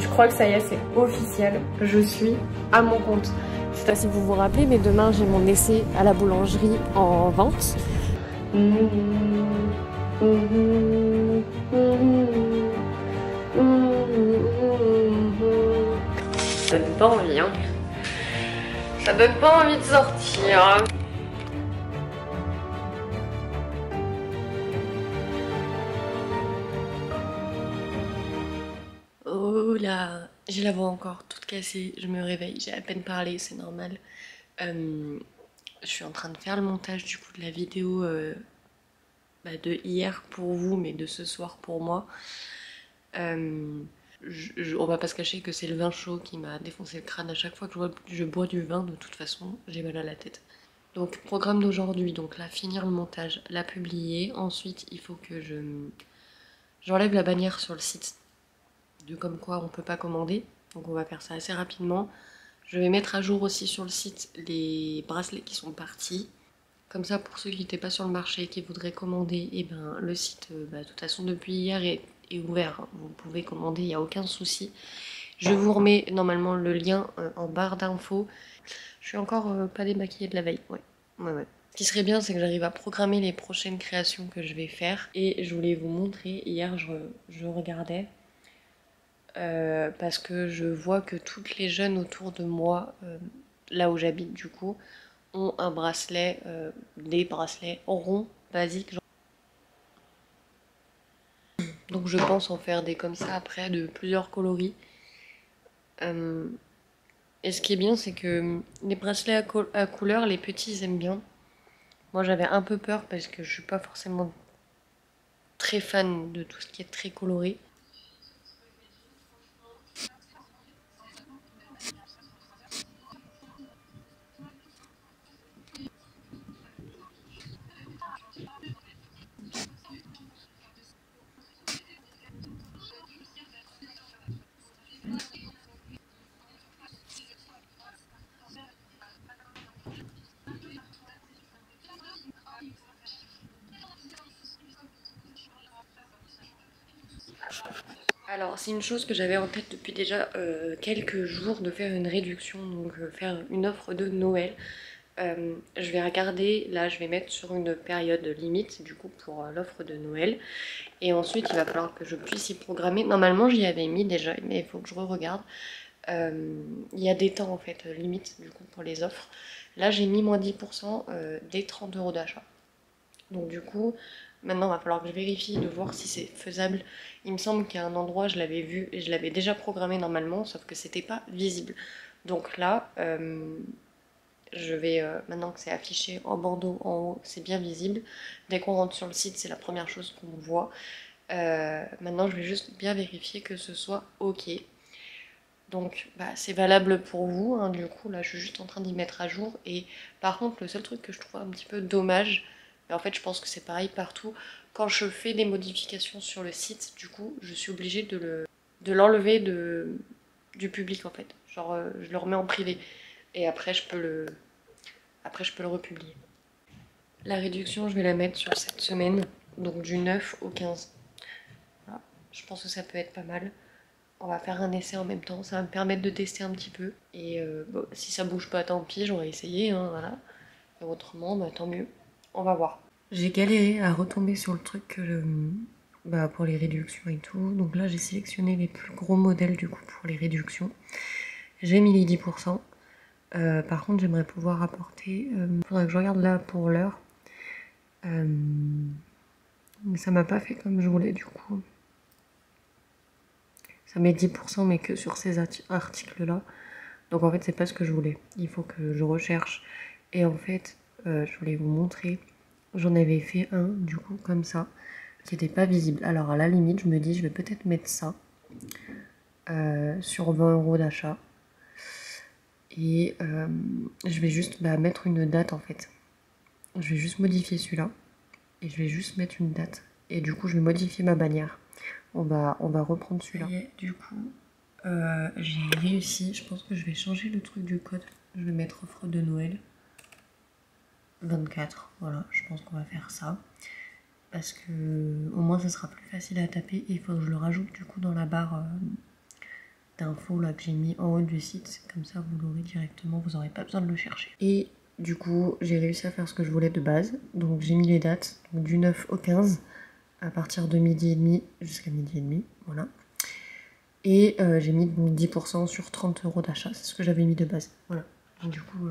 Je crois que ça y est, c'est officiel. Je suis à mon compte. Je sais pas si vous vous rappelez, mais demain j'ai mon essai à la boulangerie en vente. Ça donne pas envie, hein. Ça donne pas envie de sortir. Oh là, j'ai la voix encore toute cassée, je me réveille, j'ai à peine parlé, c'est normal. Je suis en train de faire le montage du coup de la vidéo de hier pour vous, mais de ce soir pour moi. On va pas se cacher que c'est le vin chaud qui m'a défoncé le crâne à chaque fois que je bois du vin, de toute façon, j'ai mal à la tête. Donc programme d'aujourd'hui, donc là finir le montage, la publier, ensuite il faut que j'enlève la bannière sur le site de comme quoi on peut pas commander, donc on va faire ça assez rapidement. Je vais mettre à jour aussi sur le site les bracelets qui sont partis, comme ça pour ceux qui n'étaient pas sur le marché et qui voudraient commander, et ben le site de toute façon depuis hier est ouvert, hein. Vous pouvez commander, il n'y a aucun souci. Je vous remets normalement le lien en barre d'infos. Je suis encore pas démaquillée de la veille, ouais. Ce qui serait bien, c'est que j'arrive à programmer les prochaines créations que je vais faire. Et je voulais vous montrer, hier je regardais, parce que je vois que toutes les jeunes autour de moi, là où j'habite du coup, ont un bracelet, des bracelets ronds, basiques. Donc je pense en faire des comme ça après, de plusieurs coloris. Et ce qui est bien, c'est que les bracelets à couleur, les petits ils aiment bien. Moi j'avais un peu peur parce que je suis pas forcément très fan de tout ce qui est très coloré. Alors c'est une chose que j'avais en tête depuis déjà quelques jours, de faire une réduction, donc faire une offre de Noël. Je vais regarder, là je vais mettre sur une période limite du coup pour l'offre de Noël. Et ensuite il va falloir que je puisse y programmer. Normalement j'y avais mis déjà, mais il faut que je re-regarde. Il y a des temps en fait limite du coup pour les offres. Là j'ai mis moins 10% des 30 € d'achat. Donc du coup, maintenant il va falloir que je vérifie de voir si c'est faisable. Il me semble qu'il y a un endroit, je l'avais vu et je l'avais déjà programmé normalement, sauf que c'était pas visible. Donc là, je vais, maintenant que c'est affiché en bandeau en haut, c'est bien visible. Dès qu'on rentre sur le site, c'est la première chose qu'on voit. Maintenant, je vais juste bien vérifier que ce soit ok. Donc c'est valable pour vous, hein. Du coup là je suis juste en train d'y mettre à jour. Et par contre le seul truc que je trouve un petit peu dommage, mais en fait je pense que c'est pareil partout, quand je fais des modifications sur le site, du coup je suis obligée de l'enlever du public en fait. Genre je le remets en privé et après je peux le republier. La réduction je vais la mettre sur cette semaine, donc du 9 au 15. Voilà. Je pense que ça peut être pas mal. On va faire un essai en même temps, ça va me permettre de tester un petit peu. Et bon, si ça bouge pas, tant pis, j'aurais essayé, hein, voilà. Et autrement, tant mieux. On va voir. J'ai galéré à retomber sur le truc que pour les réductions et tout. Donc là, j'ai sélectionné les plus gros modèles du coup pour les réductions. J'ai mis les 10%. Par contre, j'aimerais pouvoir apporter... faudrait que je regarde là pour l'heure. Mais ça m'a pas fait comme je voulais du coup. Ça met 10% mais que sur ces articles là. Donc en fait c'est pas ce que je voulais. Il faut que je recherche. Et en fait je voulais vous montrer. J'en avais fait un du coup comme ça. Qui n'était pas visible. Alors à la limite je me dis je vais peut-être mettre ça. Sur 20 € d'achat. Et je vais juste mettre une date en fait. Je vais juste modifier celui-là. Et je vais juste mettre une date. Et du coup je vais modifier ma bannière. On va reprendre celui-là. Du coup, j'ai réussi. Je pense que je vais changer le truc du code. Je vais mettre offre de Noël 24. Voilà, je pense qu'on va faire ça. Parce que au moins ça sera plus facile à taper. Et il faut que je le rajoute du coup dans la barre info là que j'ai mis en haut du site, comme ça vous l'aurez directement, vous n'aurez pas besoin de le chercher. Et du coup j'ai réussi à faire ce que je voulais de base, donc j'ai mis les dates donc du 9 au 15 à partir de 12h30 jusqu'à 12h30, voilà. Et j'ai mis donc 10% sur 30 € d'achat, c'est ce que j'avais mis de base, voilà. Donc du coup